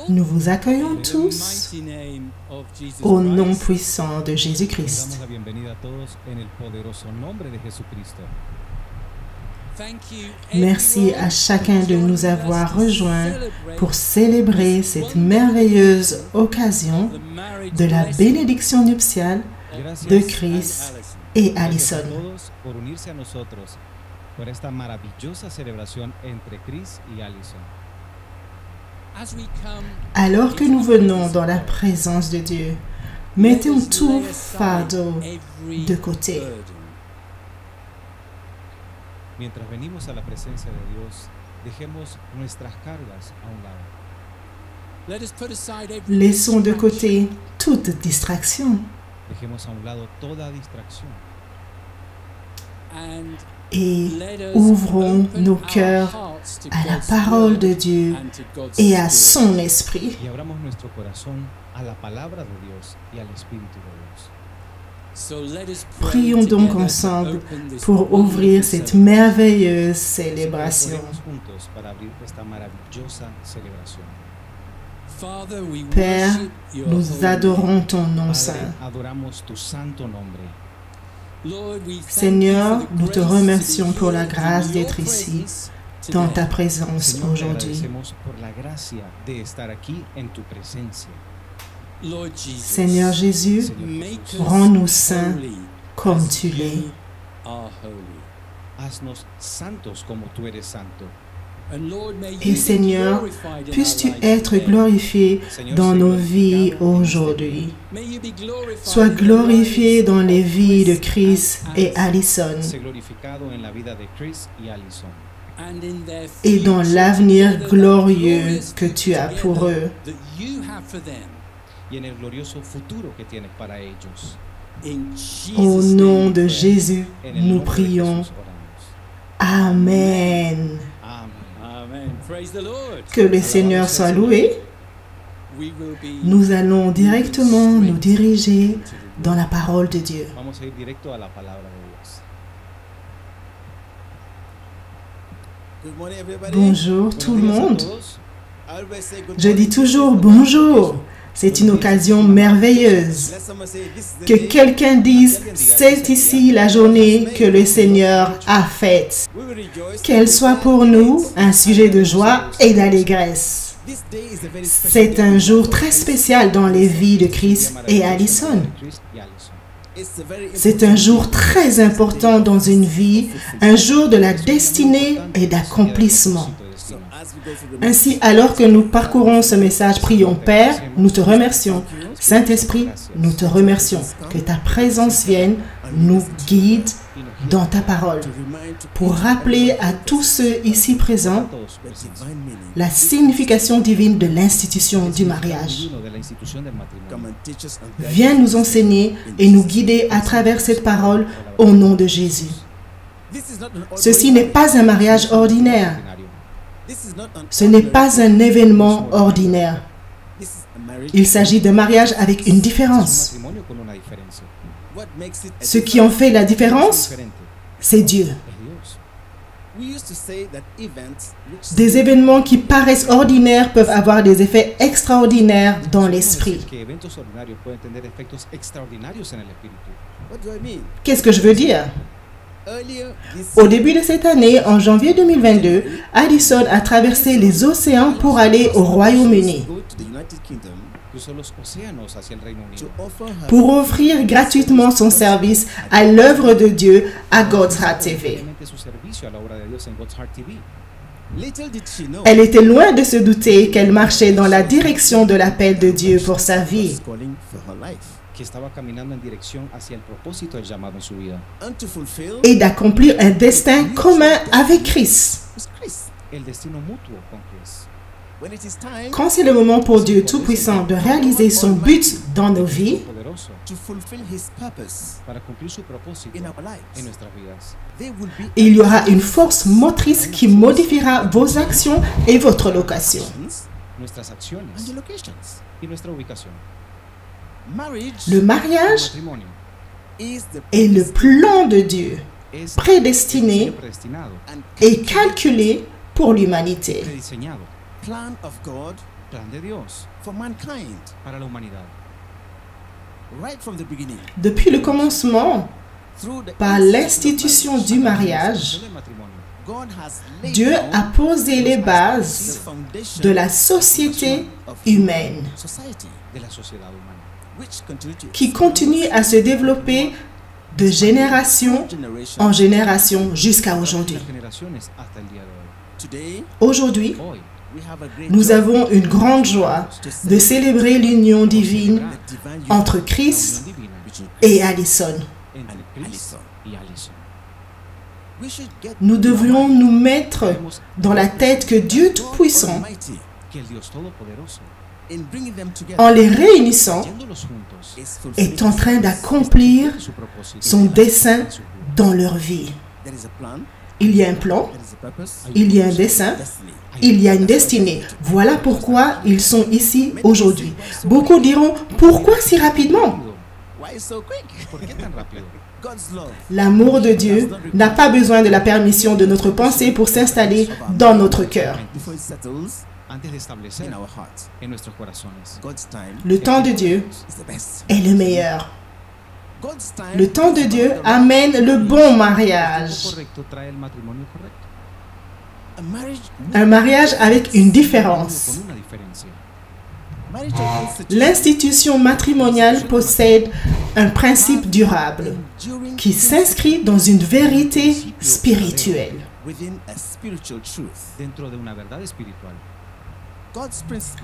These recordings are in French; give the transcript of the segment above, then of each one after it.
Nous vous accueillons tous au nom puissant de Jésus-Christ. Merci à chacun de nous avoir rejoints pour célébrer cette merveilleuse occasion de la bénédiction nuptiale de Chris et Alison. Alors que nous venons dans la présence de Dieu, mettons tout fardeau de côté. Mientras venimos a la presencia de Dios, dejemos nuestras cargas a un lado. Laissons de côté toute distraction. Dejemos a un lado toda distracción. et ouvrons nos cœurs à la parole de Dieu et à son esprit. Y abramos nuestro corazón a la palabra de Dios y al Espíritu de Dios. Prions donc ensemble pour ouvrir cette merveilleuse célébration. Oremos juntos para abrir esta maravillosa celebración. Père, nous adorons ton nom saint. Padre, adoramos tu santo nombre. Seigneur, nous te remercions pour la grâce d'être ici, dans ta présence Señor, te aujourd'hui. agradecemos por la gracia de estar aquí en tu presencia. Seigneur Jésus, rends-nous saints comme tu l'es. Haznos santos como tú eres santo. Et Seigneur, puisses-tu être glorifié dans nos vies aujourd'hui. Sois glorifié dans les vies de Chris et Allison Sé glorificado en la vida de Chris y Allison et dans l'avenir glorieux que tu as pour eux. y en el glorioso futuro que tienes para ellos. Au nom de Jésus, En el nous nombre de prions. Jesús oramos. Amen. Amén. Que le Seigneur soit loué. Nous allons directement nous diriger dans la parole de Dieu. Vamos a ir directo a la palabra de Dios. Bonjour tout le Buenos días a monde. todos. Je dis toujours bonjour. C'est une occasion merveilleuse. Que quelqu'un dise, c'est ici la journée que le Seigneur a faite. Qu'elle soit pour nous un sujet de joie et d'allégresse. C'est un jour très spécial dans les vies de Chris et Allison. Chris y Allison. C'est un jour très important dans une vie, un jour de la destinée et d'accomplissement. Ainsi, alors que nous parcourons ce message, prions Père, nous te remercions. Saint-Esprit, nous te remercions. Que ta présence vienne, nous guide dans ta parole. Pour rappeler à tous ceux ici présents la signification divine de l'institution du mariage. De la institución del matrimonio. Viens nous enseigner et nous guider à travers cette parole au nom de Jésus. Ceci n'est pas un mariage ordinaire. Ce n'est pas un événement ordinaire. Il s'agit d'un mariage avec une différence. Matrimonio con una diferencia. Ce qui en fait la différence, Diferente c'est Dieu. es Dios. Des événements qui paraissent ordinaires peuvent avoir des effets extraordinaires dans l'esprit. Que eventos ordinarios pueden tener efectos extraordinarios en el espíritu. Qu'est-ce que je veux dire? Au début de cette année, en janvier 2022, Allison a traversé les océans pour aller au Royaume-Uni Cruzó los océanos hacia el Reino Unido pour offrir gratuitement son service à l'œuvre de Dieu à God's Heart TV. Obviamente su servicio a la obra de Dios en God's Heart TV. Elle était loin de se douter qu'elle marchait dans la direction de l'appel de Dieu pour sa vie. Que estaba caminando en dirección hacia el propósito del llamado en su vida. Et d'accomplir un destin commun avec Christ. El destino mutuo con Cristo. Quand c'est le moment pour Dieu Tout-Puissant de réaliser son but dans nos vies, Poderoso para cumplir su propósito en nuestras vidas. il y aura une force motrice qui modifiera vos actions et votre location. Nuestras acciones y nuestra ubicación. Le mariage Matrimonio est le plan de Dieu, es prédestiné predestinado, et calculé pour l'humanité. prediseñado, plan de Dios para la humanidad. Depuis le commencement, par l'institution du mariage, Del matrimonio, Dieu a posé les bases de la société humaine de la sociedad humana, qui continue à se développer de génération en génération jusqu'à aujourd'hui. las generaciones hasta el día de hoy. Aujourd'hui, Hoy nous avons une grande joie de célébrer l'union divine entre Chris la unión divina et Allison. entre Chris y Allison. Nous devrions nous mettre dans la tête que Dieu Tout-Puissant, Que el Dios Todopoderoso, en les réunissant, yéndolos juntos, est en train d'accomplir su propósito son dessein en su vida. dans leur vie. Il y a un plan, il y a un dessein, il y a une destinée. Voilà pourquoi ils sont ici aujourd'hui. Beaucoup diront, pourquoi si rapidement? L'amour de Dieu n'a pas besoin de la permission de notre pensée pour s'installer dans notre cœur. Le temps de Dieu est le meilleur. Le temps de Dieu amène le bon mariage. Un mariage avec une différence. L'institution matrimoniale possède un principe durable qui s'inscrit dans une vérité spirituelle.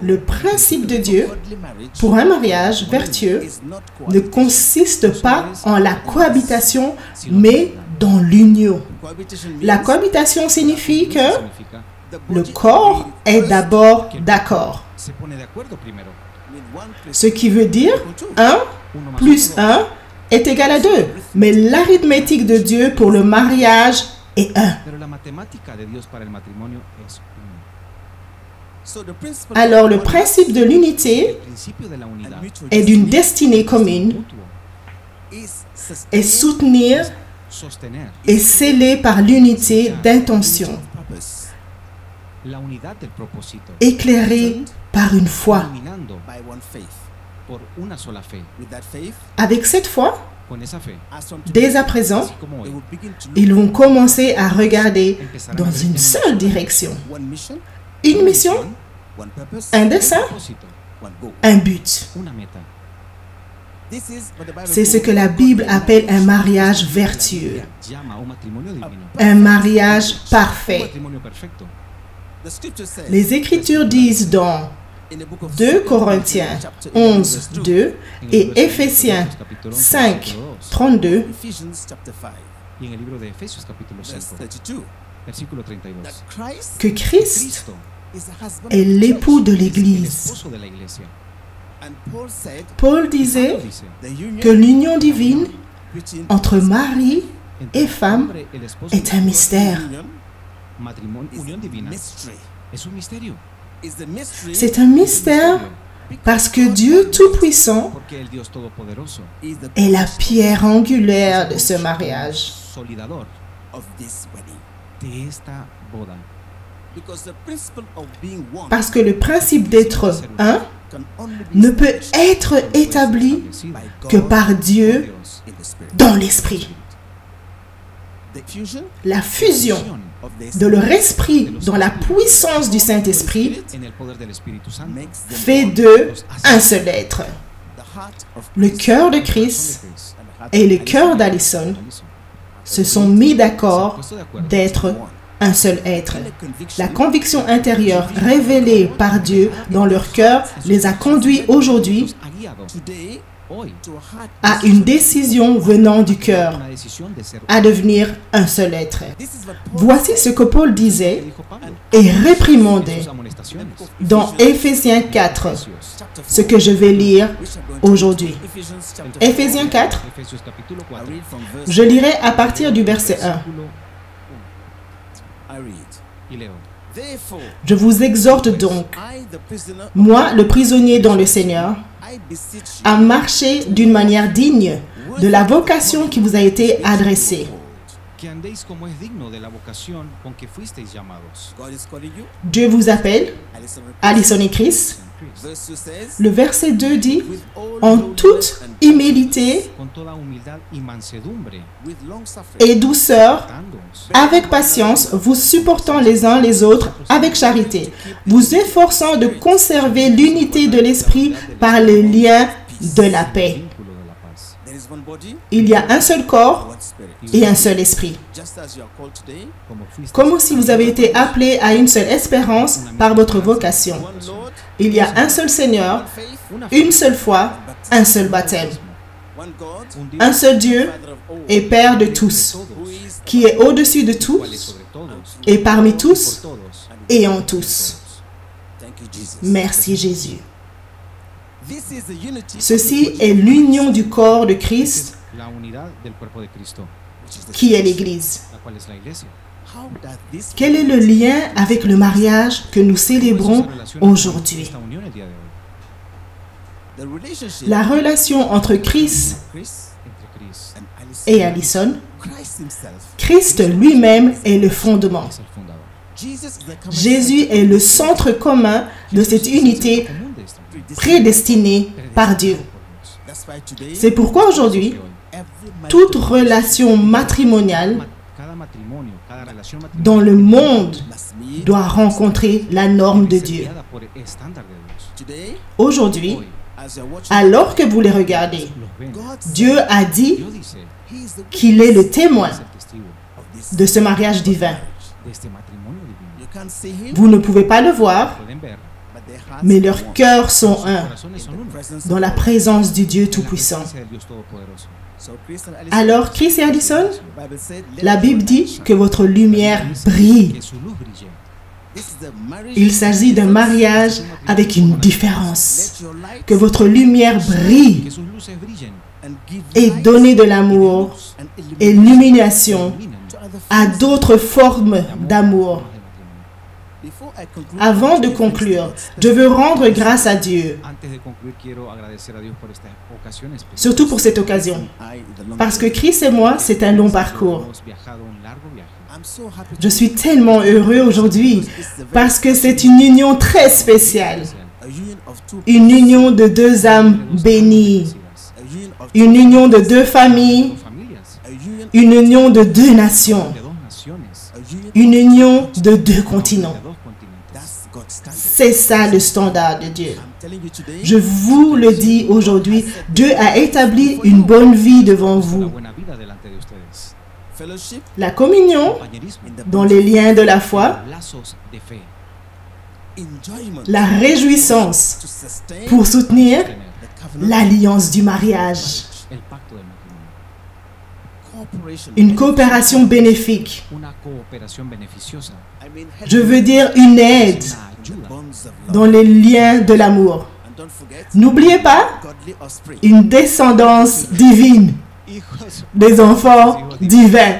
Le principe de Dieu pour un mariage vertueux ne consiste pas en la cohabitation, mais dans l'union. La cohabitation signifie que le corps est d'abord d'accord. Ce qui veut dire 1 plus 1 est égal à 2. Mais l'arithmétique de Dieu pour le mariage est 1. Alors le principe de l'unité et d'une destinée commune est soutenir et scellé par l'unité d'intention, éclairé par une foi. Avec cette foi, dès à présent, ils vont commencer à regarder dans une seule direction. Une mission, un dessein, un but. C'est ce que la Bible appelle un mariage vertueux, un mariage parfait. Les Écritures disent dans 2 Corinthiens 11, 2 et Éphésiens 5, 32 que Christ est l'époux de l'Église. Paul disait que l'union divine entre mari et femme est un mystère. C'est un mystère parce que Dieu Tout-Puissant est la pierre angulaire de ce mariage. Parce que le principe d'être un ne peut être établi que par Dieu dans l'esprit. La fusion de leur esprit dans la puissance du Saint-Esprit fait d'eux un seul être. Le cœur de Christ et le cœur d'Alison se sont mis d'accord d'être un seul être. La conviction intérieure révélée par Dieu dans leur cœur les a conduits aujourd'hui à une décision venant du cœur, à devenir un seul être. Voici ce que Paul disait et réprimandait dans Éphésiens 4, ce que je vais lire aujourd'hui. Éphésiens 4, je lirai à partir du verset 1. Je vous exhorte donc, moi, le prisonnier dans le Seigneur, à marcher d'une manière digne de la vocation qui vous a été adressée. Dieu vous appelle, Alison et Chris. Le verset 2 dit, en toute humilité et douceur, avec patience, vous supportant les uns les autres avec charité, vous efforçant de conserver l'unité de l'esprit par le lien de la paix. Il y a un seul corps et un seul esprit. Comme si vous avez été appelé à une seule espérance par votre vocation. Il y a un seul Seigneur, une seule foi, un seul baptême. Un seul Dieu et Père de tous, qui est au-dessus de tous et parmi tous et en tous. Merci Jésus. Ceci est l'union du corps de Christ qui est l'Église. ¿Cuál es la iglesia? Quel est le lien avec le mariage que nous célébrons aujourd'hui? Esta unión el día de hoy. La relation entre Chris Entre Chris et Allison, Christ Christ lui-même est le fondement. es el fundador. Jésus est le centre commun de cette unité Común de esta unión. prédestinée par Dieu. C'est pourquoi aujourd'hui, toute relation matrimoniale Cada matrimonio, cada relación matrimonial dans le monde doit rencontrer la norme de Dieu. guiada por el estándar de Dios. Aujourd'hui, Hoy, alors que vous les regardez, los ven. Dieu a dit Dios dice, qu'il est le témoin es el testigo de ce mariage divin. de este matrimonio divino. Vous ne pouvez pas le voir, Pueden ver, mais leurs cœurs sont sus un corazones son uno. dans la présence du Dieu En la Tout-Puissant. presencia del Dios Todopoderoso. Alors, Chris et Allison, la Bible dit que votre lumière brille. Que su luz brille. Il s'agit d'un mariage avec une différence. Que votre lumière brille Que sus luces brillen et donner de l'amour et l'illumination iluminen à d'autres formes d'amour. Avant de conclure, je veux rendre grâce à Dieu, Antes de concluir, quiero agradecer a Dios por esta ocasión especial. surtout pour cette occasion. Parce que Chris et moi, c'est un long parcours. Hemos viajado un largo viaje. Je suis tellement heureux aujourd'hui parce que c'est une union très spéciale. Une union de deux âmes bénies. Une union de deux familles. Dos familias, Une union de deux nations. de dos naciones, Une union de deux continents. de dos continentes. C'est ça le standard de Dieu. Je vous le dis aujourd'hui, Dieu a établi une bonne vie devant Una vous. buena vida delante de ustedes. La communion Compañerismo, dans les liens de la foi, lazos de fe, la réjouissance pour soutenir tener l'alliance du mariage, el pacto del matrimonio, une coopération bénéfique. una cooperación beneficiosa, Je veux dire une aide una ayuda dans les liens de l'amour. N'oubliez pas une descendance divine, des enfants divins,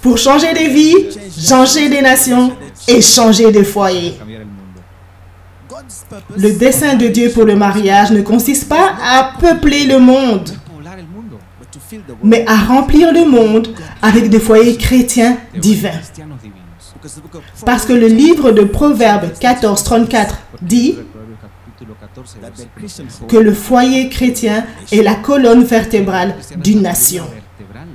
pour changer des vies, changer des nations et changer des foyers. cambiar el mundo. Le dessein de Dieu pour le mariage ne consiste pas à peupler le monde, Poblar el mundo, mais à remplir le monde avec des foyers chrétiens divins. cristianos divinos. Parce que le livre de Proverbes 14:34 dit Proverbios capítulo 14, versículo que le foyer chrétien est la colonne vertébrale d'une nation. vertebral.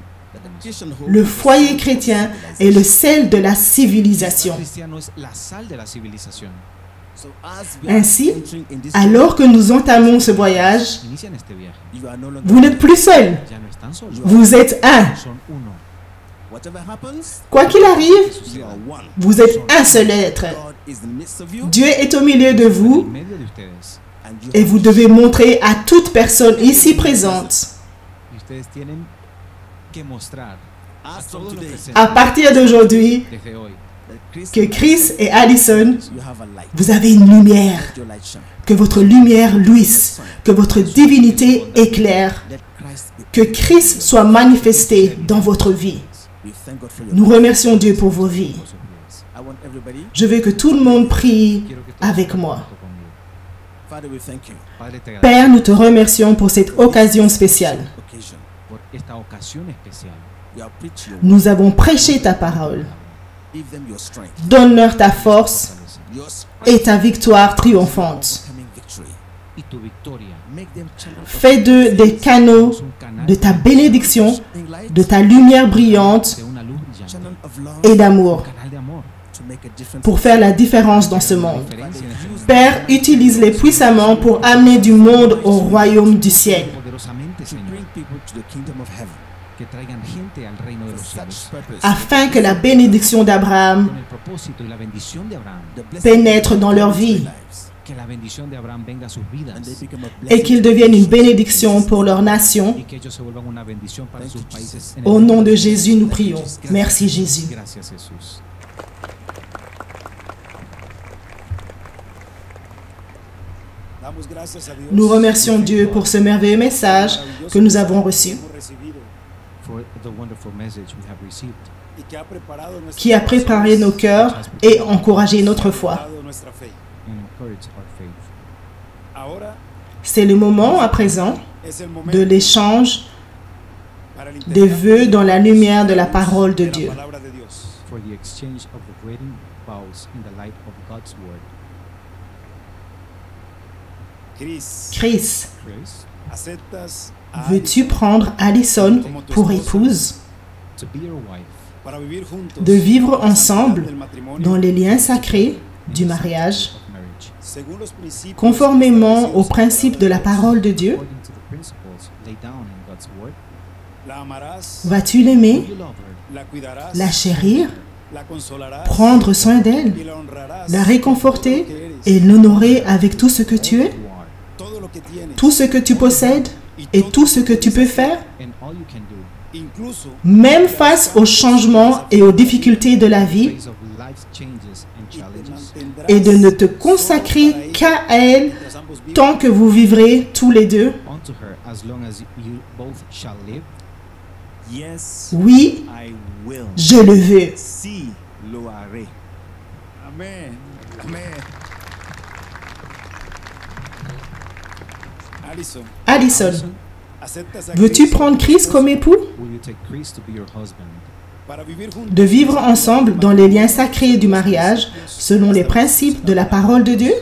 Le foyer chrétien est le sel de la civilisation. Cristiano es la sal de la civilización. Ainsi, alors que nous entamons ce voyage, Inician este viaje. vous n'êtes plus seul, Ya no están solos, vous êtes un. son uno. Quoi qu'il arrive, vous êtes un seul être. Dieu est au milieu de En vous medio de ustedes. et vous devez montrer à toute personne ici présente, Y ustedes tienen que mostrar a todos los presentes à partir d'aujourd'hui, desde hoy que Chris et Allison, vous avez une lumière, que votre lumière luise, que votre divinité éclaire, que Christ soit manifesté dans votre vie. Nous remercions Dieu pour vos vies. por sus vidas. Je veux que tout le monde prie Quiero que todos avec oren moi. junto conmigo. Padre, te agradezco Père, nous te remercions pour cette occasion spéciale. por esta ocasión especial. Nous avons prêché ta parole. Donne-leur ta force et ta victoire triomphante. Y tu victoria. Fais d'eux des canaux Es un canal de ta bénédiction, de ta lumière brillante de una luz brillante. et d'amour Canal de amor. pour faire la différence dans ce monde. Diferencia en este mundo. Père, utilise-les puissamment pour amener du monde au royaume du ciel. Poderosamente, Señor. Que traigan gente al reino de los cielos. Afin que la bénédiction d'Abraham Con el propósito y la bendición de Abraham. pénètre dans leur vie Que la bendición de Abraham venga a sus vidas. et qu'ils deviennent une bénédiction pour leur nation. Y que ellos se vuelvan una bendición para sus países. En el Au mundo. nom de Jésus, nous prions. Merci Jésus. Gracias, Jesús. Nous remercions Dieu pour ce merveilleux message que nous avons reçu. For the wonderful message we have received. qui a préparé nos cœurs et encouragé notre foi. C'est le moment à présent de l'échange des vœux dans la lumière de la parole de Dieu. Chris, veux-tu prendre Alison pour épouse, de vivre ensemble dans les liens sacrés du mariage, conformément aux principes de la parole de Dieu? Vas-tu l'aimer, la chérir, prendre soin d'elle, la réconforter et l'honorer avec tout ce que tu es, tout ce que tu possèdes et tout ce que tu peux faire, même face aux changements et aux difficultés de la vie, et de ne te consacrer qu'à elle tant que vous vivrez tous les deux? Oui, je le veux. Amen. Amen. Alison, veux-tu prendre Christ comme époux? De vivre ensemble dans les liens sacrés du mariage, selon les principes de la parole de Dieu?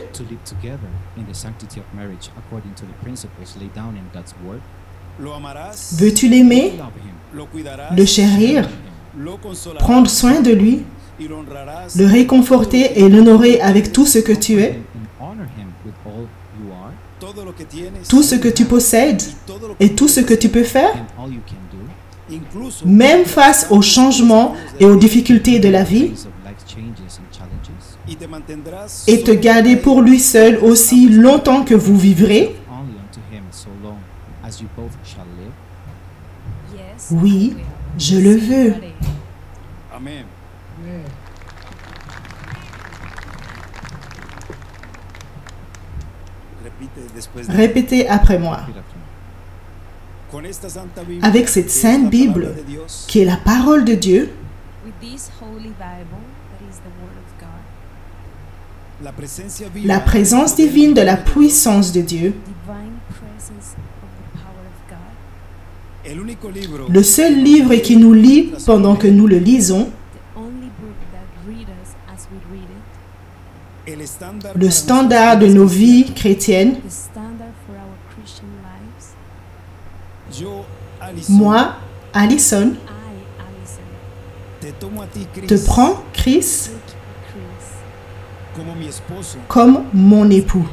Veux-tu l'aimer, le chérir, prendre soin de lui, le réconforter et l'honorer avec tout ce que tu es, tout ce que tu possèdes et tout ce que tu peux faire, même face aux changements et aux difficultés de la vie, et te garder pour lui seul aussi longtemps que vous vivrez? Oui, je le veux. Amen. Répétez après moi. Avec cette sainte Bible, qui est la parole de Dieu, la présence divine de la puissance de Dieu, le seul livre qui nous lie pendant que nous le lisons, le standard de nos vies chrétiennes, moi, Alison, te prends, Chris, comme mon époux,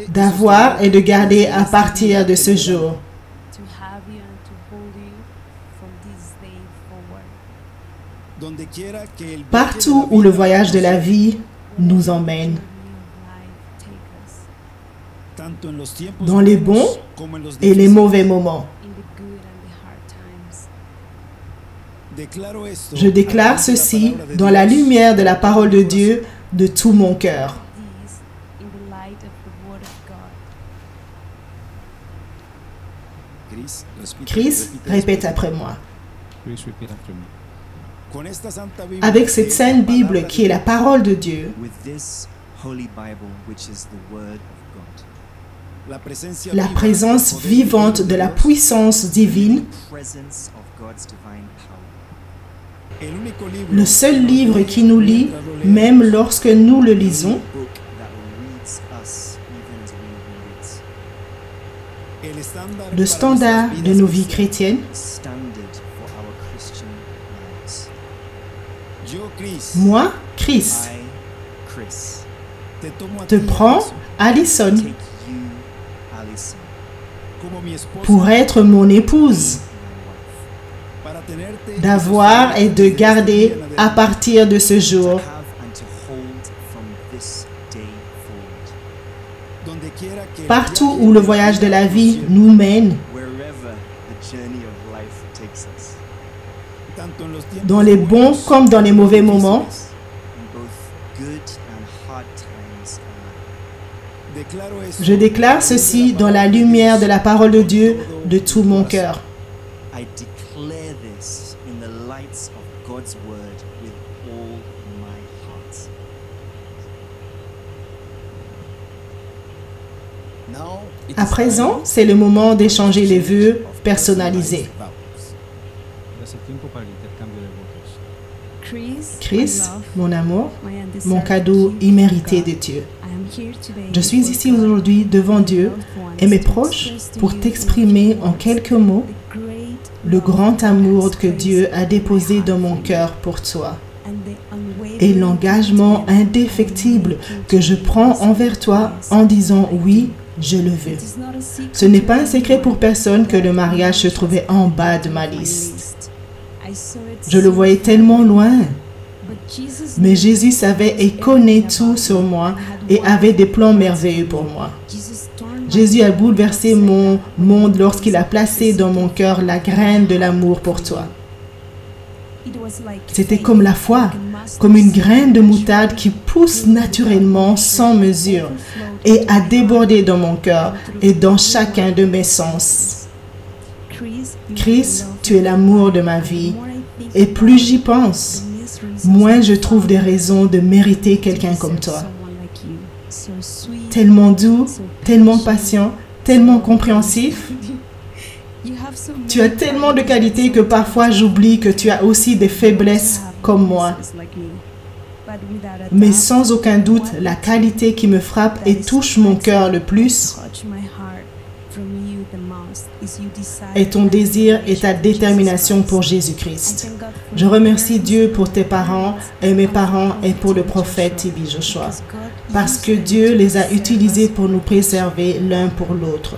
d'avoir et de garder à partir de ce jour. Partout où le voyage de la vie nous emmène, dans les bons et les mauvais moments. Je déclare ceci dans la lumière de la parole de Dieu de tout mon cœur. Chris, répète après moi. Avec cette sainte Bible qui est la parole de Dieu, la présence vivante de la puissance divine, le seul livre qui nous lie, même lorsque nous le lisons, le standard de nos vies chrétiennes, moi, Chris, te prends, Alison, pour être mon épouse, d'avoir et de garder à partir de ce jour, partout où le voyage de la vie nous mène, dans les bons comme dans les mauvais moments. Je déclare ceci dans la lumière de la parole de Dieu de tout mon cœur. words of God's word with all my heart. Now, it À is présent, time c'est le moment d'échanger les vœux personnalisés. Ahora es el tiempo para el intercambio de votos. Chris, mon amour, mon cadeau immérité de Dieu. Je suis ici aujourd'hui devant Dieu et mes proches pour t'exprimer en quelques mots le grand amour que Dieu a déposé dans mon cœur pour toi et l'engagement indéfectible que je prends envers toi en disant oui, je le veux. Ce n'est pas un secret pour personne que le mariage se trouvait en bas de ma liste. Je le voyais tellement loin. Mais Jésus savait et connaît tout sur moi et avait des plans merveilleux pour moi. Jésus a bouleversé mon monde lorsqu'il a placé dans mon cœur la graine de l'amour pour toi. C'était comme la foi, comme une graine de moutarde qui pousse naturellement sans mesure et a débordé dans mon cœur et dans chacun de mes sens. Chris, tu es l'amour de ma vie et plus j'y pense, moins je trouve des raisons de mériter quelqu'un comme toi. Tellement doux, tellement patient, tellement compréhensif. Tu as tellement de qualités que parfois j'oublie que tu as aussi des faiblesses comme moi. Mais sans aucun doute, la qualité qui me frappe et touche mon cœur le plus est ton désir et ta détermination pour Jésus-Christ. Je remercie Dieu pour tes parents et mes parents et pour le prophète T.B. Joshua, parce que Dieu les a utilisés pour nous préserver l'un pour l'autre.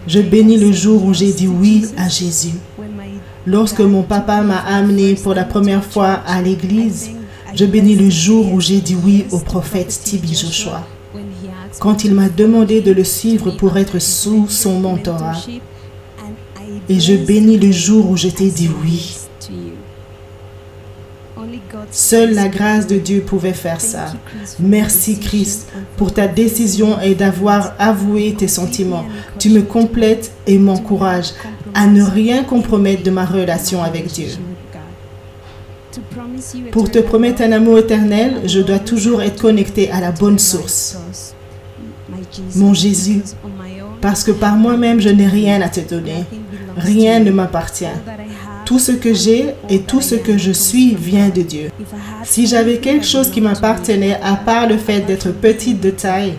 Je bénis le jour où j'ai dit oui à Jésus. Lorsque mon papa m'a amené pour la première fois à l'église, je bénis le jour où j'ai dit oui au prophète T.B. Joshua. Quand il m'a demandé de le suivre pour être sous son mentorat, et je bénis le jour où je t'ai dit oui. Seule la grâce de Dieu pouvait faire ça. Merci Christ pour ta décision et d'avoir avoué tes sentiments. Tu me complètes et m'encourages à ne rien compromettre de ma relation avec Dieu. Pour te promettre un amour éternel, je dois toujours être connecté à la bonne source. Mon Jésus, parce que par moi-même, je n'ai rien à te donner. Rien ne m'appartient. Tout ce que j'ai et tout ce que je suis vient de Dieu. Si j'avais quelque chose qui m'appartenait à part le fait d'être petite de taille,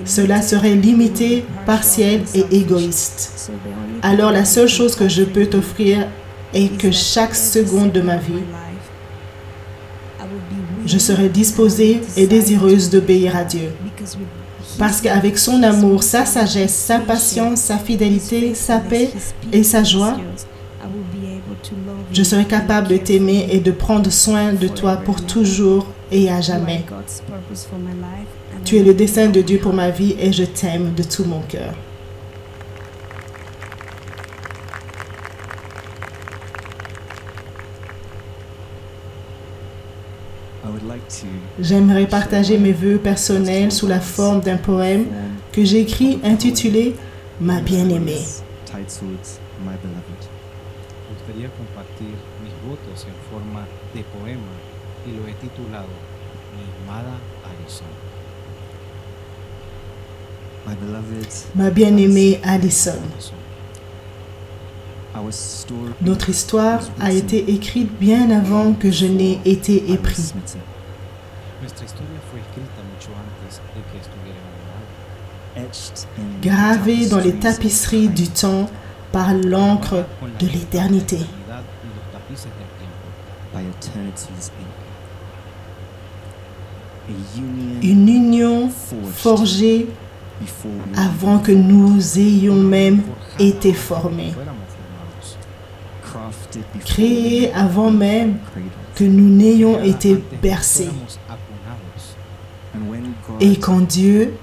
cela serait limité, partiel et égoïste. Alors la seule chose que je peux t'offrir est que chaque seconde de ma vie, je serai disposée et désireuse d'obéir à Dieu. Parce qu'avec son amour, sa sagesse, sa patience, sa fidélité, sa paix et sa joie, je serai capable de t'aimer et de prendre soin de toi pour toujours et à jamais. Tu es le dessein de Dieu pour ma vie et je t'aime de tout mon cœur. J'aimerais partager mes vœux personnels sous la forme d'un poème que j'ai écrit intitulé « Ma bien-aimée ». Me gustaría compartir mis votos en forma de poema y lo he titulado Mi amada Alison. Ma bien-aimée Alison. Notre histoire a été écrite bien avant que je n'ai été épris. Nuestra historia fue escrita mucho antes de que estuviera enamorada. Gravée dans les tapisseries du temps par l'encre de l'éternité. Une union forgée avant que nous ayons même été formés. Créée avant même que nous n'ayons été bercés. Et quand Dieu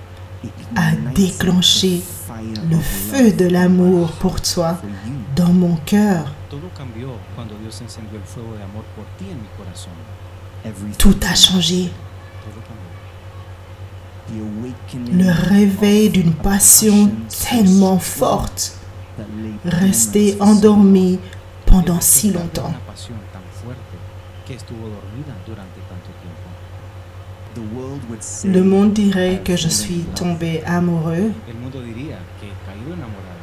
a déclenché le feu de l'amour pour toi dans mon cœur, tout a changé. Le réveil d'une passion tellement forte, restée endormie pendant si longtemps. Una pasión tan fuerte que estuvo dormida durante tanto tiempo. The world would say Le monde dirait I've que je fallen suis in love, tombé amoureux, El mundo diría que he caído enamorado,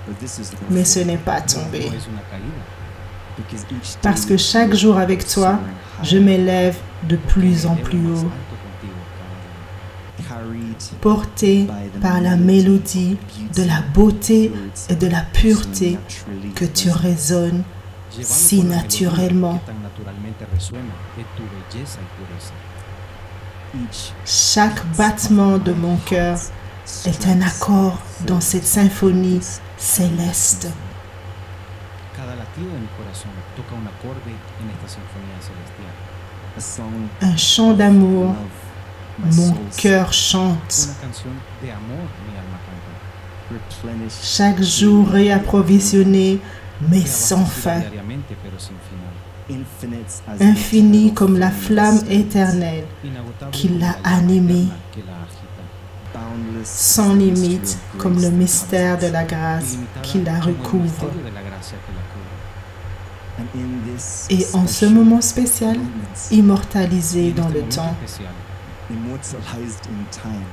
but this is the mais ce fall, n'est pas pero tombé. no es una caída. because each Parce day que chaque jour avec toi, je m'élève de plus en Me elevo plus más haut, alto contigo cada día. carried porté par la mélodie de la beauté et de la pureté que tu résonnes Llevado si por la melodía naturellement. que tan naturalmente resuena de tu belleza y pureza. Chaque battement de mon cœur est un accord dans cette symphonie céleste. Cada latido de mi corazón toca un acorde en esta sinfonía celestial. a song Un chant d'amour, love, my mon soul cœur chante. Una canción de amor mi alma canta. replenish Chaque jour réapprovisionné, mais sans fin. Diariamente, pero sin final. infinite as Infini eternal comme la flamme flames, éternelle, Inagotable qui como l'a la llama animé. eterna que la agita. boundless sans mystery limite of comme grace le that mystère de covers la grâce Ilimitada qui la como el recouvre. misterio de la gracia que la cubre. us. And in this Et en ce special moment spécial, moments, immortalisé Y en dans este le momento temps, especial, immortalized in time,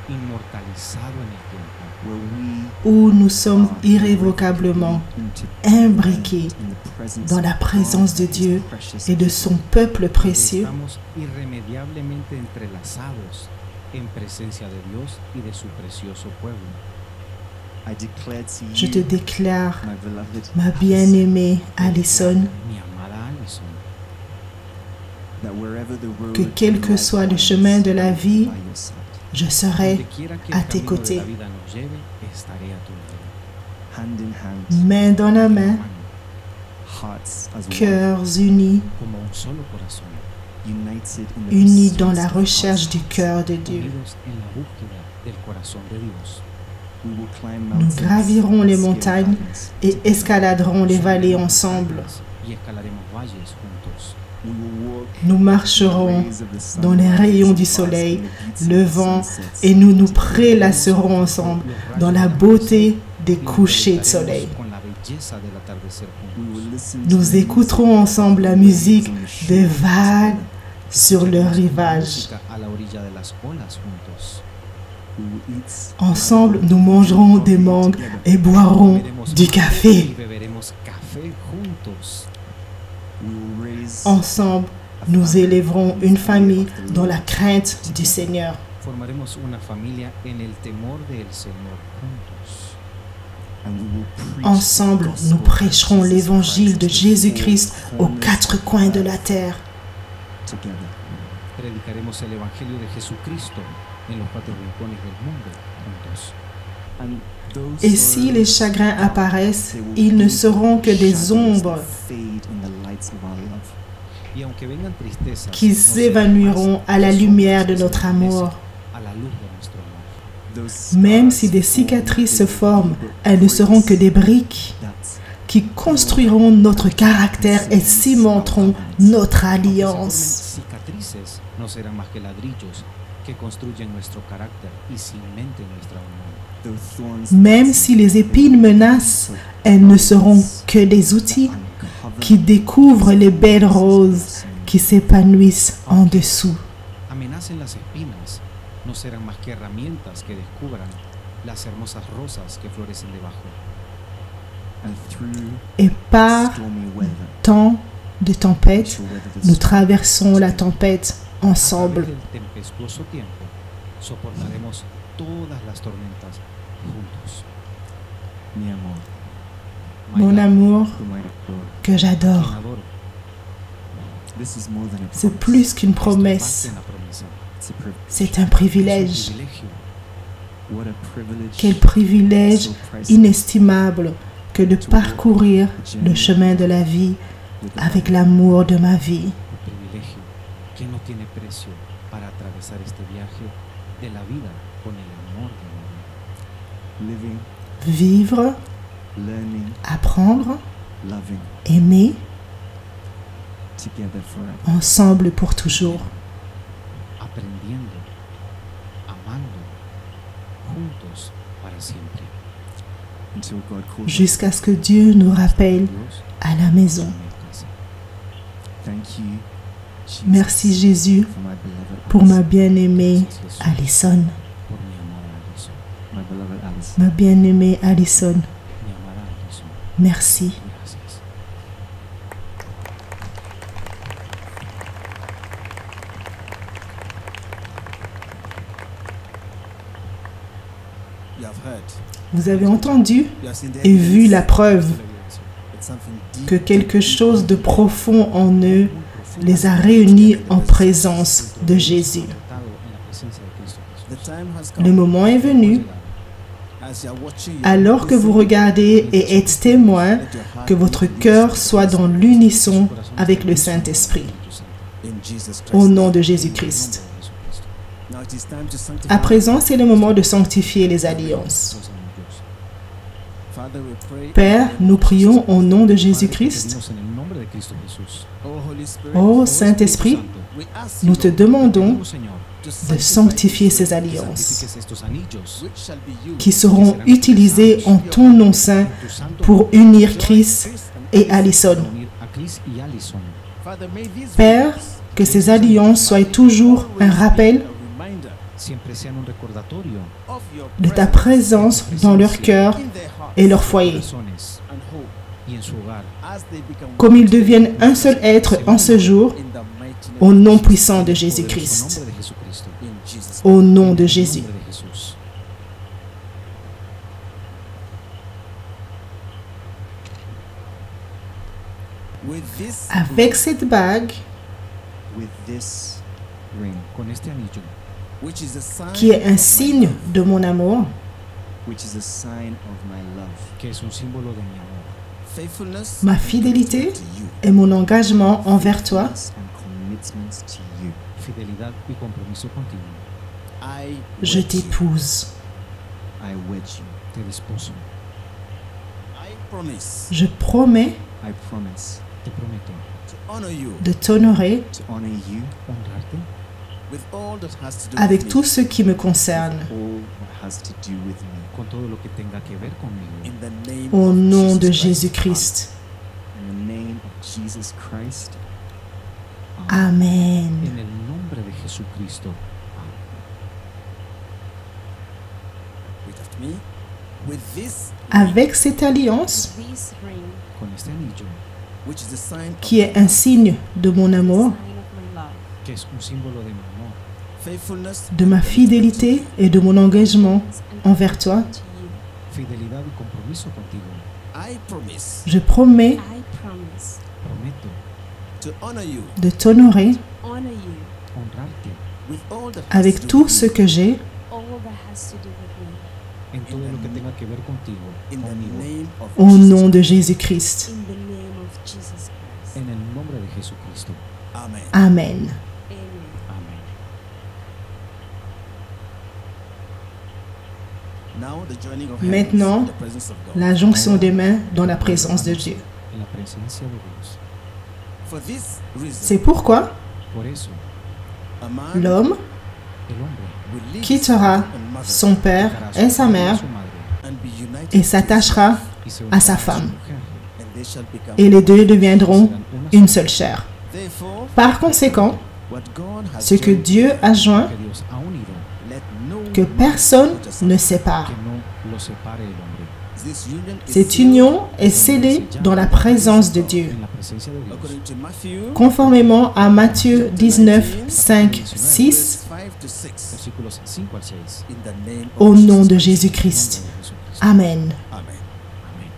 inmortalizado en el tiempo, where we où nous sommes irrévocablement imbriqués dans la présence de Dieu et de son peuple précieux, estamos irremediablemente entrelazados en presencia de Dios y de su precioso pueblo. je te déclare, my beloved, ma bien-aimée Alison, Mi amada Alison, that wherever the road que quel que soit le chemin de la vie, by your side, je serai donde quiera que à el tes camino de côtés, la vida nos lleve, estaré a tu lado. hand in hand, main dans la main, Mano, hearts as one, cœurs unis, como un solo corazón, united in the unis pursuit dans la of recherche du God's cœur de Dieu. unidos en la búsqueda del corazón de Dios. We will climb Nous mountains gravirons les and scale montagnes valleys et together. escaladerons les vallées ensemble. Y escalaremos valles juntos. We will walk Nous marcherons rays of the sun, dans les rayons du bask in soleil, the beauty of the levant, sunsets, et nous nous prélasserons ensemble dans la beauté des Y nos couchers de deleitaremos soleil. con la belleza del atardecer we juntos. will listen to Nous the écouterons ensemble la musique des vagues sur le Escucharemos la rivage. música a la orilla de las olas juntos. We will eat Ensemble, nous mangerons des mangues et boirons Comeremos du y café. beberemos café juntos. We will raise Ensemble, nous élèverons une famille dans la crainte du Seigneur. Formaremos una familia en el temor del Señor juntos. and we will preach Ensemble, the gospel nous of prêcherons Jesus l'évangile de Christ to Jésus-Christ all aux corners quatre of coins de earth la terre. together. Predicaremos el Evangelio de Jesucristo en los cuatro rincones del mundo juntos. And those Et si les sorrows, chagrins apparaissent, they will ils ne be seront que des shadows ombres that fade in the lights of our love. Y aunque vengan tristezas, qui no serán s'évanouiront más à la que lumière sombras de que se notre desvanecen amour. a la luz de nuestro amor. Those Même scars si des form cicatrices se the forment, bricks elles ne seront que des briques that qui construiront notre caractère et cimenteront notre Aunque se alliance. formen cicatrices, no serán más que ladrillos que construyen nuestro carácter y cimenten nuestra unión. those thorns Même si les épines menacent, elles ne seront que des outils uncover qui découvrent les belles roses qui s'épanouissent en dessous. Amenacen las espinas, no serán más que herramientas que descubran las hermosas rosas que florecen debajo. and through Et par stormy weather temps de tempête, shall weather the nous storm. traversons la tempête A través ensemble. del tempestuoso tiempo, soportaremos todas las tormentas juntos. Mi amor, Mon My love, amour whom I adore. que quien j'adore, adoro, This is more than a c'est promise. plus qu'une esto es más promesse, que una promesa, It's a privilege. c'est un es un privilège. privilegio. What a privilege. Quel privilège so priceless inestimable que de parcourir le chemin de la vie with the avec love l'amour de ma vie. Un privilegio que no tiene precio para atravesar este viaje de la vida con el amor de mi vida. living, Vivre, learning, apprendre, loving aimer, together forever. ensemble pour toujours. Aprendiendo, amando, juntos para siempre. until God calls us. jusqu'à ce que Dieu nous rappelle Dios à la maison. a mi casa. Thank you, Jesus, Merci Jésus for my beloved pour ma Alice. bien-aimée Gracias, Jesús, Alison. por mi amada Alison. My beloved Alice. Ma bien-aimée Alison. Mi amada Alison. Merci. Gracias. You have heard. Vous avez entendu You have seen the et vu la evidence. preuve It's something deep que quelque chose de profond en eux les a réunis en présence de Jésus. The time has Le come. moment est venu, As you are watching, you alors que vous regardez et êtes témoin, let your heart que votre cœur soit dans l'unisson avec le Saint-Esprit. in Jesus Christ. Au nom de Jésus-Christ. Now it is time to sanctify. À présent, c'est le moment de sanctifier les alliances. Father, we pray. Père, nous prions au nom de Jésus-Christ. Oh Holy Spirit, Ô Saint-Esprit, we ask nous te demandons to de sanctifier ces alliances which shall be used qui seront utilisées en ton nom saint pour unir Chris et Alison. Father, may these Père, que ces alliances soient toujours un rappel a reminder of your de ta présence dans leur cœur in their heart et leur foyer, and hope as they become comme ils deviennent un seul être en ce jour, in the mighty name au nom puissant de Jésus-Christ. in Jesus. Au nom de Jésus. With this Avec cette bague, With this ring, Con este anillo, which is a sign qui est un of my signe love, de mon amour, which is a sign of my love, que es un símbolo de mi amor, faithfulness ma fidélité to you. et mon engagement envers toi, and commitment to you. fidelidad y compromiso contigo, I je wed you. t'épouse. I wed you. te desposo, I promise Je promets I promise te prometo to honor you de t'honorer to honor you honrarte with all that has to do avec with tout me. ce qui me concerne, all that has to do with me. con todo lo que tenga que ver conmigo, In the name au of nom de Jesus Christ. Jésus-Christ. In the name of Jesus Christ. Amen. en el nombre de Jesucristo. Repeat after me. With this Avec cette alliance, This ring, Con este anillo, which is a sign qui of est un signe de mon amour, sign of my love, que es un símbolo de mi amor, faithfulness de ma fidélité et de mon engagement envers toi, to you. fidelidad y compromiso contigo, I promise je promets I promise prometo to honor you de t'honorer honor you honrarte with all that has avec to do tout with ce me. que j'ai, all that has to do with me en todo lo que tenga que ver contigo, In the conmigo, name of au Jesus. nom de Jésus-Christ. in the name of Jesus Christ. en el nombre de Jesucristo. Amen. Amen. Amen. Amén. Now the joining of Maintenant, hands in the presence of God. La jonction des mains dans la présence de Dieu. En la presencia de Dios. For this reason, C'est pourquoi Por eso, a man l'homme el hombre will leave quittera his father and mother son père dejará a et su sa padre y mère a su madre and be united et to s'attachera y se à sa unirá a su femme. mujer, his- and they shall become Et les deux y deviendront serán une sola. seule chair. Therefore, Par conséquent, what God has ce que joined, Dieu a joint, Que Dios ha unido, let no que man personne put aside. ne sépare. que no lo separe el hombre. This union is Cette sealed union est scellée dans la présence de Dieu. En la presencia de Dios. according to Matthew Conformément à Matthieu 19, 5, 6, verse 5 to 6. Versículos 5 al 6. In the name au of nom Jesus de Christ. Jésus-Christ. En el nombre de Jesucristo. Amen. Amen. Amén.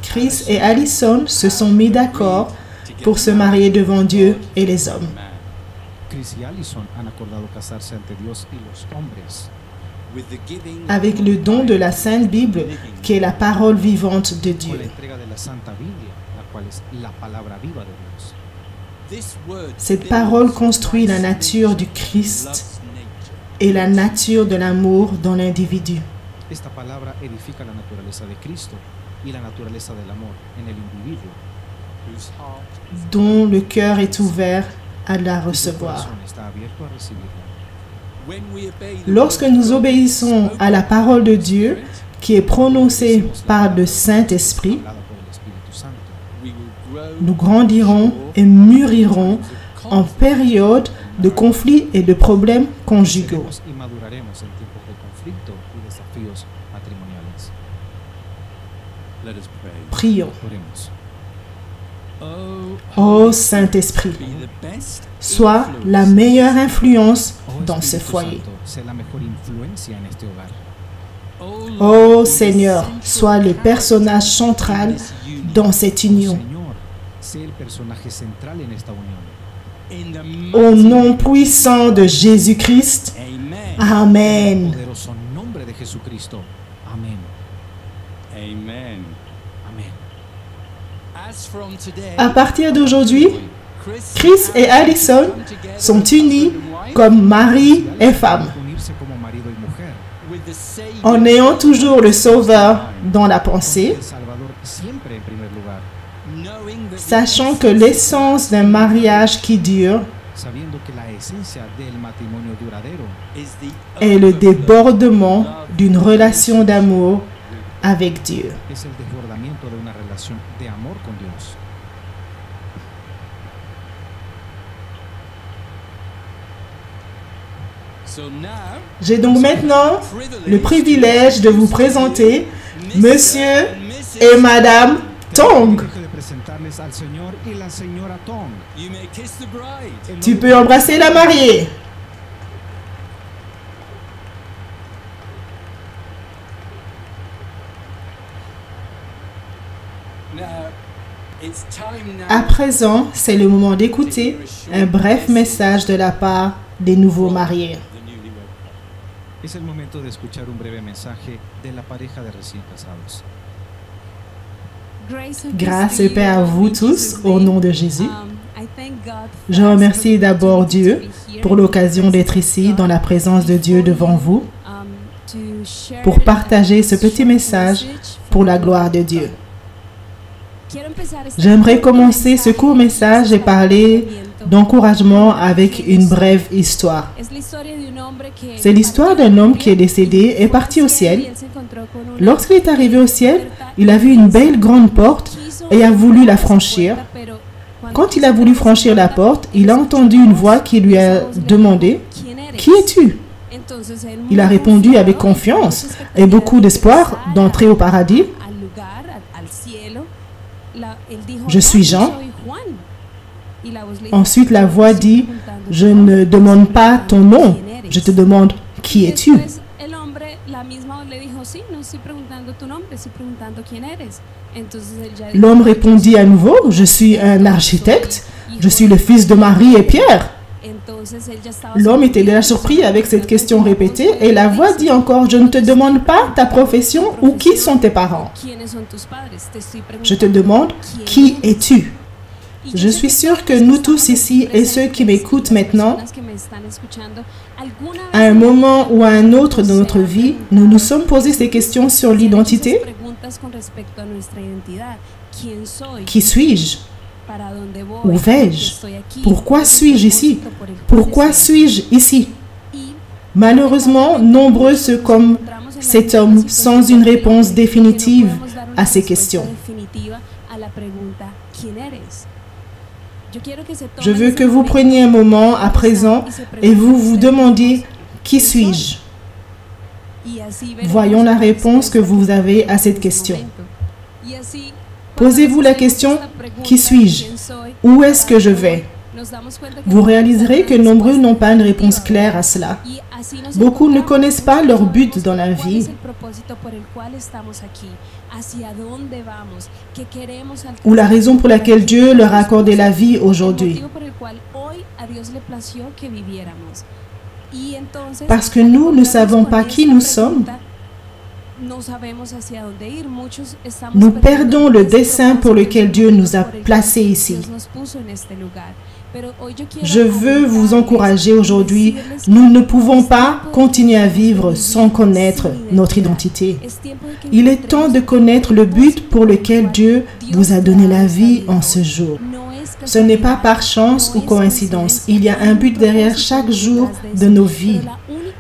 Chris et Alison se sont mis d'accord pour se marier devant Dieu et les hommes. Chris y Allison han acordado casarse ante Dios y los hombres Avec le don de la Sainte Bible, qui est la parole vivante de con Dieu. la entrega de la Santa Biblia, la cual es la palabra viva de Dios. Cette parole construit la nature du Christ et la nature de l'amour dans l'individu. Esta palabra edifica la naturaleza de Cristo y la naturaleza del amor en el individuo, dont le cœur est ouvert à la y su recevoir. corazón está abierto a recibirla. Lorsque nous obéissons à la parole de Dieu, qui est prononcée par le Saint-Esprit, Hablada por el Espíritu Santo, nous grandirons et mûrirons en période de conflits et de problèmes conjugaux. creceremos y maduraremos en tiempos de conflicto y desafíos matrimoniales. Let us pray. Prions. Oremos. Ô Saint-Esprit, Be the best sois la meilleure influence dans ce Espíritu foyer. Santo, sé la mejor influencia en este hogar. Ô Seigneur, sois le personnage central dans cette union. Señor, sé el personaje central en esta unión. in the Au mighty nom puissant de Jésus-Christ, Amen. En el Amen. poderoso nombre de Jesucristo. Amén. Amen. Amén. As from today, À partir d'aujourd'hui, Chris et Allison come together sont unis husband and wife comme mari et femme, Unirse como marido y mujer. with the Savior, en ayant toujours le Sauveur dans la pensée, El Salvador siempre en primer lugar. knowing that the sachant que l'essence d'un mariage qui dure Sabiendo que la esencia del matrimonio duradero is the est le overflow débordement of love d'une relation d'amour avec Dieu. es el desbordamiento de una relación de amor con Dios. So now, J'ai donc maintenant le privilège de vous présenter Monsieur et Madame Tong. Dejo de presentarles al señor y la señora Tong. you may kiss the bride. El Tu novio- peux embrasser la mariée. Now, it's time now À présent, c'est le moment d'écouter un bref message de la part des nouveaux mariés. the newlywed couple. Es el momento de escuchar un breve mensaje de la pareja de recién casados. Grâce et paix à vous tous, au nom de Jésus. Je remercie d'abord Dieu pour l'occasion d'être ici dans la présence de Dieu devant vous pour partager ce petit message pour la gloire de Dieu. J'aimerais commencer ce court message et parler d'encouragement avec une brève histoire. C'est l'histoire d'un homme qui est décédé et parti au ciel. Lorsqu'il est arrivé au ciel, il a vu une belle grande porte et a voulu la franchir. Quand il a voulu franchir la porte, il a entendu une voix qui lui a demandé « Qui es-tu » Il a répondu avec confiance et beaucoup d'espoir d'entrer au paradis. « Je suis Jean. » Ensuite, la voix dit « Je ne demande pas ton nom, je te demande qui es-tu » L'homme répondit à nouveau « Je suis un architecte, je suis le fils de Marie et Pierre. » L'homme était déjà surpris avec cette question répétée et la voix dit encore « Je ne te demande pas ta profession ou qui sont tes parents. Je te demande qui es-tu. » Je suis sûre que nous tous ici et ceux qui m'écoutent maintenant, à un moment ou à un autre de notre vie, nous nous sommes posé ces questions sur l'identité. Qui suis-je? Où vais-je? Pourquoi suis-je ici? Pourquoi suis-je ici? Malheureusement, nombreux sont comme cet homme sans une réponse définitive à ces questions. Je veux que vous preniez un moment à présent et vous vous demandiez « Qui suis-je » Voyons la réponse que vous avez à cette question. Posez-vous la question « Qui suis-je ? Où est-ce que je vais ?» Vous réaliserez que nombreux n'ont pas une réponse claire à cela. Beaucoup ne connaissent pas leur but dans la vie ou la raison pour laquelle Dieu leur a accordé la vie aujourd'hui. Parce que nous ne savons pas qui nous sommes, Nous perdons le dessein pour lequel Dieu nous a placés ici. Je veux vous encourager aujourd'hui. Nous ne pouvons pas continuer à vivre sans connaître notre identité. Il est temps de connaître le but pour lequel Dieu vous a donné la vie en ce jour. Ce n'est pas par chance ou coïncidence. Il y a un but derrière chaque jour de nos vies.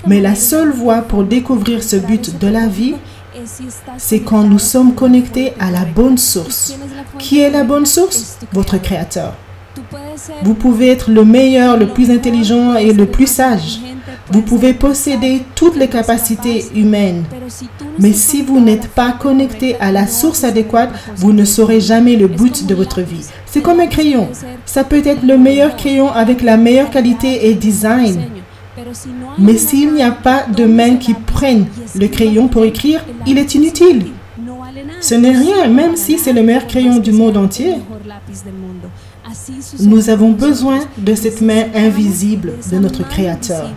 Mais la seule voie pour découvrir ce but de la vie, c'est quand nous sommes connectés à la bonne source. Qui est la bonne source? Votre Créateur. Vous pouvez être le meilleur, le plus intelligent et le plus sage. Vous pouvez posséder toutes les capacités humaines. Mais si vous n'êtes pas connecté à la source adéquate, vous ne saurez jamais le but de votre vie. C'est comme un crayon. Ça peut être le meilleur crayon avec la meilleure qualité et design. Mais s'il n'y a pas de mains qui prennent le crayon pour écrire, il est inutile. Ce n'est rien, même si c'est le meilleur crayon du monde entier. Nous avons besoin de cette main invisible de notre Créateur.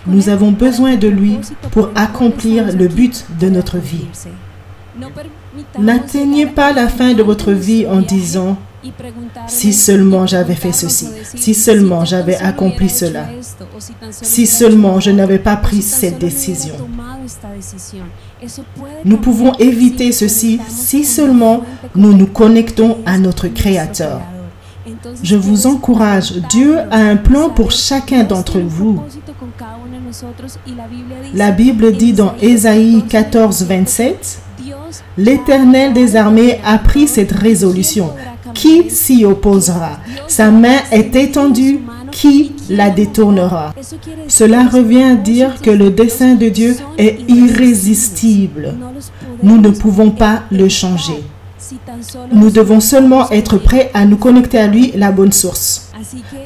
Nous avons besoin de lui pour accomplir le but de notre vie. N'atteignez pas la fin de votre vie en disant « Si seulement j'avais fait ceci, si seulement j'avais accompli cela, si seulement je n'avais pas pris cette décision. » Nous pouvons éviter ceci si seulement nous nous connectons à notre Créateur. Je vous encourage, Dieu a un plan pour chacun d'entre vous. La Bible dit dans Ésaïe 14, 27, « L'Éternel des armées a pris cette résolution. Qui s'y opposera? Sa main est étendue. Qui la détournera? » Cela revient à dire que le dessein de Dieu est irrésistible. Nous ne pouvons pas le changer. Nous devons seulement être prêts à nous connecter à lui, la bonne source.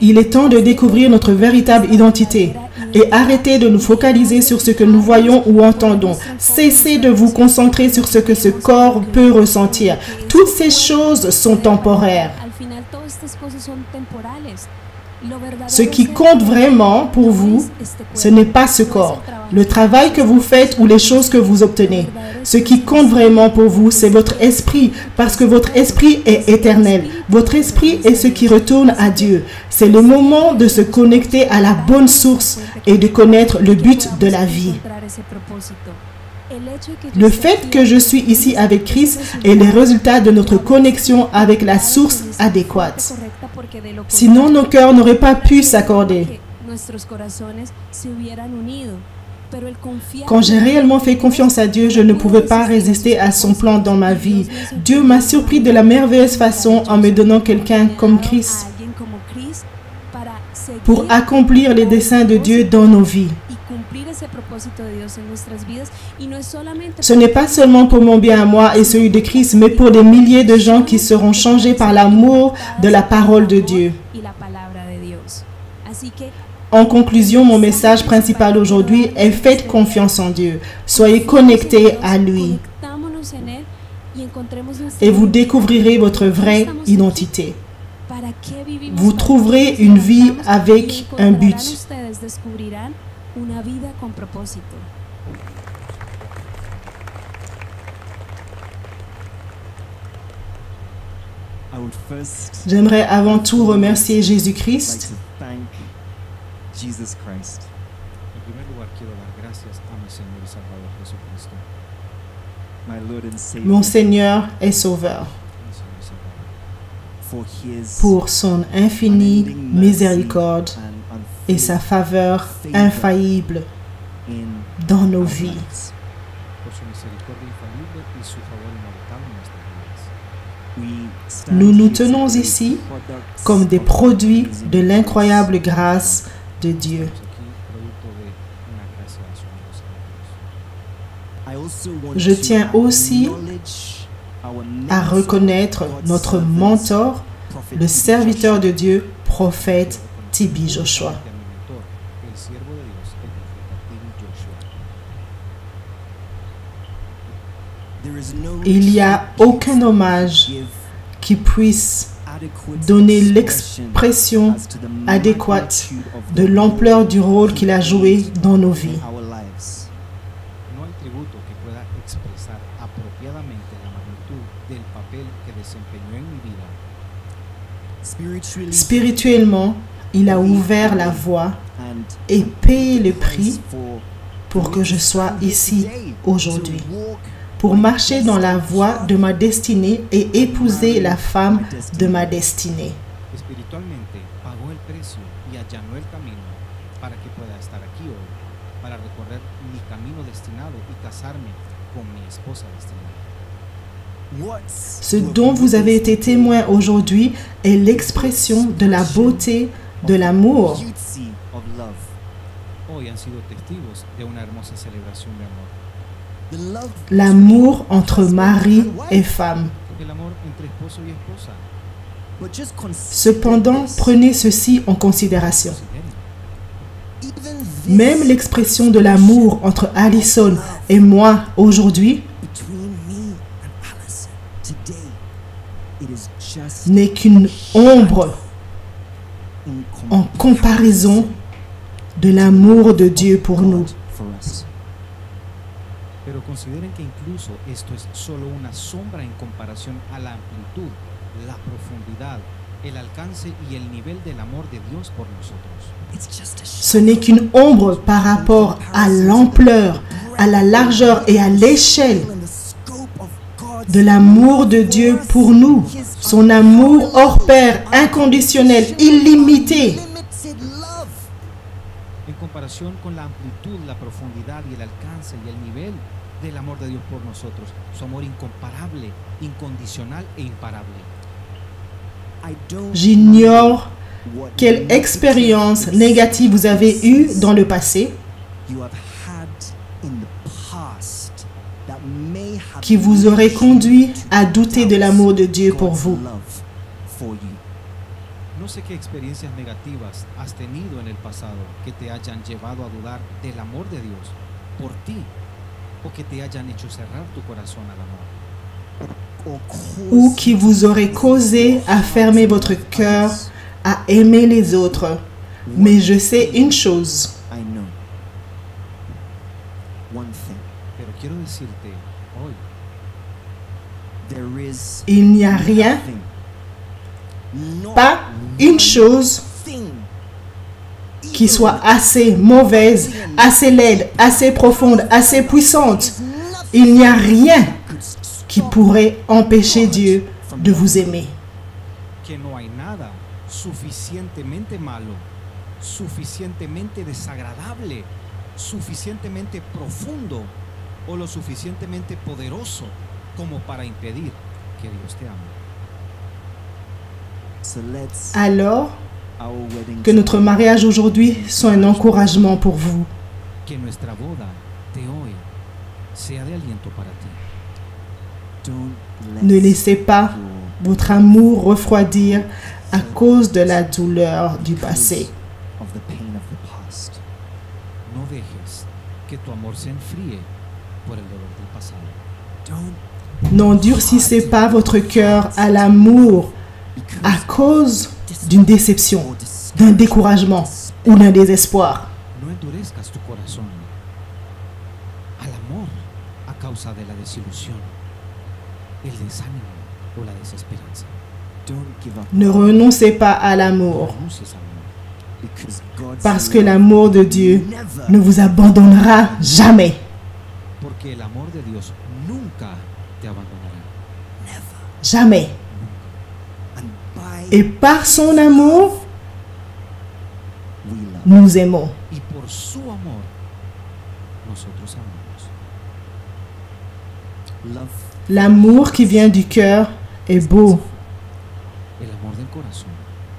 Il est temps de découvrir notre véritable identité et arrêter de nous focaliser sur ce que nous voyons ou entendons. Cessez de vous concentrer sur ce que ce corps peut ressentir. Toutes ces choses sont temporaires. Ce qui compte vraiment pour vous, ce n'est pas ce corps, le travail que vous faites ou les choses que vous obtenez. Ce qui compte vraiment pour vous, c'est votre esprit, parce que votre esprit est éternel. Votre esprit est ce qui retourne à Dieu. C'est le moment de se connecter à la bonne source et de connaître le but de la vie. Le fait que je suis ici avec Christ est le résultat de notre connexion avec la source adéquate. Sinon, nos cœurs n'auraient pas pu s'accorder. Quand j'ai réellement fait confiance à Dieu, je ne pouvais pas résister à son plan dans ma vie. Dieu m'a surpris de la merveilleuse façon en me donnant quelqu'un comme Christ pour accomplir les desseins de Dieu dans nos vies. Ce n'est pas seulement pour mon bien à moi et celui de Christ, mais pour des milliers de gens qui seront changés par l'amour de la parole de Dieu. En conclusion, mon message principal aujourd'hui est: faites confiance en Dieu. Soyez connectés à lui et vous découvrirez votre vraie identité. Vous trouverez une vie avec un but. J'aimerais avant tout remercier Jésus-Christ. Mon Seigneur et Sauveur, pour son infinie miséricorde et sa faveur infaillible dans nos vies. Nous nous tenons ici comme des produits de l'incroyable grâce de Dieu. Je tiens aussi à reconnaître notre mentor, le serviteur de Dieu, prophète T.B. Joshua. Il n'y a aucun hommage qui puisse donner l'expression adéquate de l'ampleur du rôle qu'il a joué dans nos vies. Spirituellement, il a ouvert la voie et payé le prix pour que je sois ici aujourd'hui, pour marcher dans la voie de ma destinée et épouser la femme de ma destinée. Espiritualmente pagó el precio y allanó el camino para que pueda estar aquí hoy, para recorrer mi camino destinado y casarme con mi esposa destinada. Ce dont vous avez été témoin aujourd'hui est l'expression de la beauté de l'amour. Hoy han sido testigos de una hermosa celebración de amor. L'amour entre mari et femme. El amor entre esposo y esposa. Cependant, prenez ceci en considération. Même l'expression de l'amour entre Alison et moi aujourd'hui n'est qu'une ombre en comparaison de l'amour de Dieu pour nous. Pero consideren que incluso esto es solo una sombra en comparación a la amplitud, la profundidad, el alcance y el nivel del amor de Dios por nosotros. Ce n'est qu'une ombre par rapport à l'ampleur, à la largeur et à l'échelle de l'amour de Dieu pour nous. Son amour hors pair, inconditionnel, illimité. En comparación con la amplitud, la profundidad y el alcance y el nivel del amor de Dios por nosotros, su amor incomparable, incondicional e imparable. J'ignore quelle expérience négative vous avez eue dans le passé qui vous aurait conduit à douter de l'amour de Dieu pour vous. No sé qué experiencias negativas has tenido en el pasado que te hayan llevado a dudar del amor de Dios por ti o que te hayan hecho cerrar tu corazón al amor. Ou qui vous aurait causé à fermer votre cœur à aimer les autres. Mais je sais une chose. Pero quiero decirte hoy, Il n'y a rien, pas une chose qui soit assez mauvaise, assez laide, assez profonde, assez puissante. Il n'y a rien qui pourrait empêcher Dieu de vous aimer. que no hay nada suficientemente malo, suficientemente desagradable, suficientemente profundo o lo suficientemente poderoso como para impedir que Dios te ame. Alors, que notre mariage aujourd'hui soit un encouragement pour vous. Que nuestra boda de hoy sea de aliento para ti. Ne laissez pas votre amour refroidir à cause de la douleur du passé. No dejes que tu amor se enfríe por el dolor del pasado. N'endurcissez pas votre cœur à l'amour à cause d'une déception, d'un découragement ou d'un désespoir. No endurezcas tu corazón al amor a causa de la desilusión, el desánimo o la desesperanza. Ne renoncez pas à l'amour, Renuncies al amor, parce que l'amour de Dieu ne vous abandonnera jamais. porque el amor de Dios nunca te abandonará. Jamais. Et par son amour, nous aimons. Y por su amor, nosotros amamos. L'amour qui vient du cœur est beau. El amor del corazón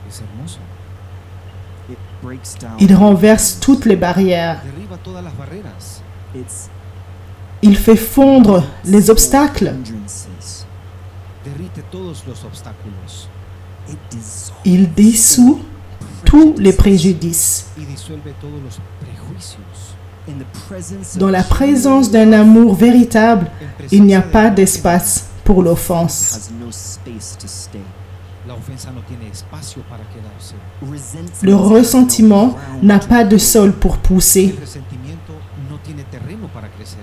es hermoso. Il renverse toutes les barrières. Derriba todas las barreras. Il fait fondre les obstacles. Derrite todos los obstáculos Il dissout tous les préjudices. y disuelve todos los prejuicios. Dans la présence d'un amour véritable, il n'y a pas d'espace pour l'offense. La ofensa no tiene espacio para quedarse. Le ressentiment n'a pas de sol pour El pousser. resentimiento no tiene terreno para crecer.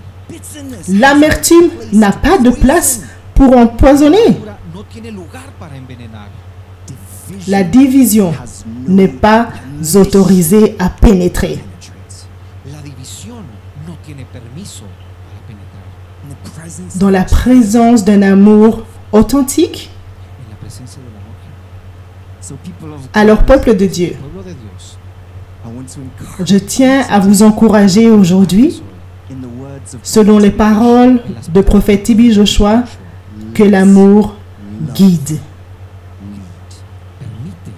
L'amertume n'a pas de place pour empoisonner. No tiene lugar para envenenar. La division n'est pas autorisée à pénétrer. La división no tiene permiso para penetrar. In the presence Dans la présence d'un amour authentique, En la presencia del amor, so people of alors peuple de Dieu, pueblo de Dios, I want to encourage je tiens à vous encourager aujourd'hui, in the words of selon les paroles de prophète Tibi Joshua, que l'amour guide. lead. permite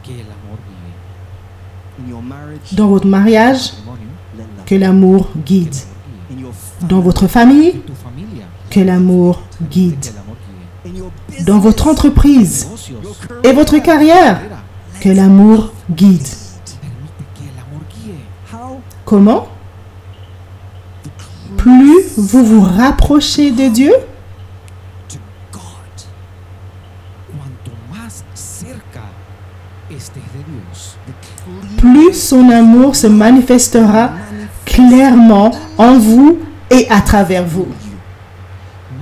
que el amor guíe. In your marriage, Dans votre mariage, Matrimonio, let love. que l'amour guide. guíe. In your Dans votre famille, En tu familia, que l'amour guide. que el amor guíe. in your business, Dans votre entreprise Negocios, et votre carrière, carrera, que l'amour guide. permite que el amor guíe. how Comment? Plus vous vous rapprochez de Dieu, to God, Cuanto más cerca estés de Dios, plus son amour se manifestera clairement en vous et à travers vous.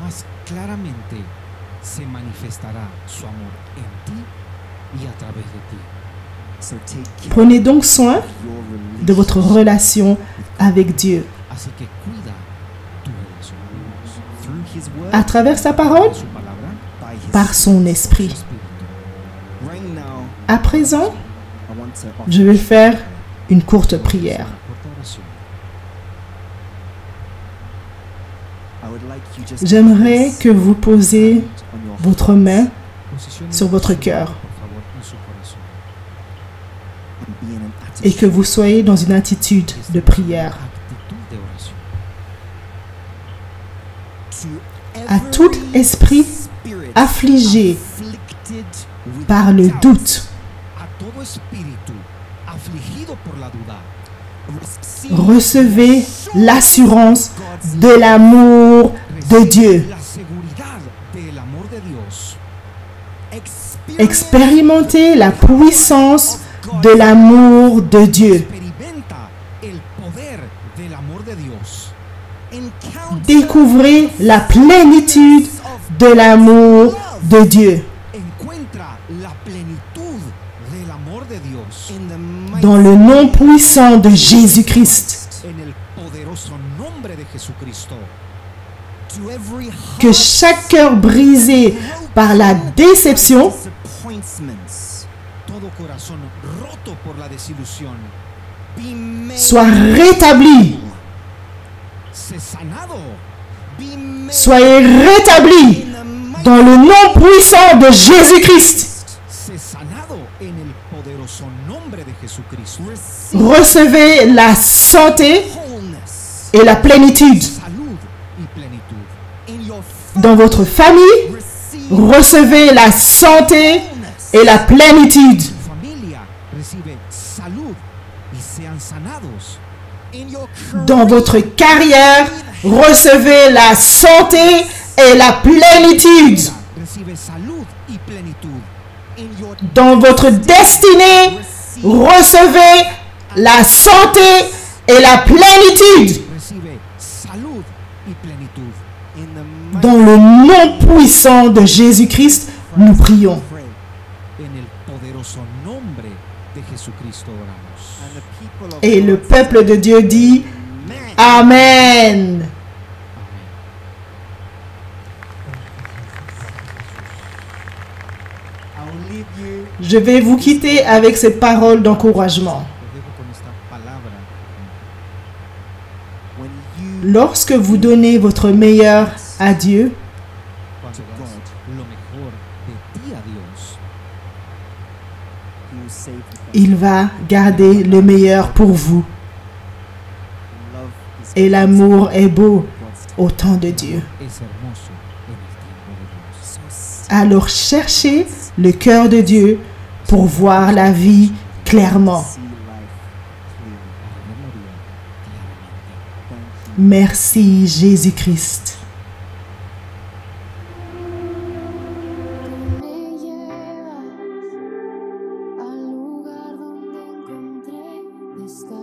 más claramente se manifestará su amor en ti y a través de ti. so take care Prenez donc soin of your de votre relation avec Dieu. Así que cuida tu relación con Dios. through His word, À travers sa parole, Su palabra, by His par son esprit. su espíritu. Right now, À présent, I want to offer je vais faire une courte prière. Una corta oración. I would like you just J'aimerais place que vous posiez on your votre main Posicione sur votre su cœur mano, por favor, en su corazón. and be in an et que attitude vous soyez dans une attitude de prière. Actitud de oración. to À tout every esprit spirit affligé afflicted with par le doubt. doute, A todo espíritu afligido por la duda, recevez l'assurance de l'amour de Dieu. la seguridad del amor de Dios. Expérimentez la puissance de l'amour de Dieu. Experimenta el poder del amor de Dios. Découvrez la plénitude de l'amour de Dieu. Encuentra la plenitud del amor de Dios Dans le nom puissant de Jésus-Christ, en el poderoso nombre de Jesucristo. que chaque cœur brisé par la déception Todo corazón roto por la desilusión soit rétabli. se sanado. Soyez rétablis dans le nom puissant de Jésus-Christ. Se sanado en el poderoso nombre de Jesucristo. Recevez la santé et la plénitude. Salud y plenitud. Dans votre famille, recevez la santé et la plénitude. Tu familia recibe salud y sean sanados. Dans votre carrière, recevez la santé et la plénitude. Recibe salud y plenitud. Dans votre destinée, recevez la santé et la plénitude. Recibe salud y plenitud. Dans le nom puissant de Jésus-Christ, nous prions. En el poderoso nombre de Jesucristo oramos. Et le peuple de Dieu dit Amen. Je vais vous quitter avec cette parole d'encouragement. Los dejo con esta palabra. Lorsque vous donnez votre meilleur à Dieu, Cuando das lo mejor de ti a Dios, il va garder le meilleur pour vous. Et l'amour est beau au temps de Dieu. es hermoso en el tiempo de Dios. Alors cherchez le cœur de Dieu pour voir la vie clairement. see life clearly. Para ver la vida claramente. Thank you. Merci Jésus-Christ. Me llevas al lugar donde encontré descanso.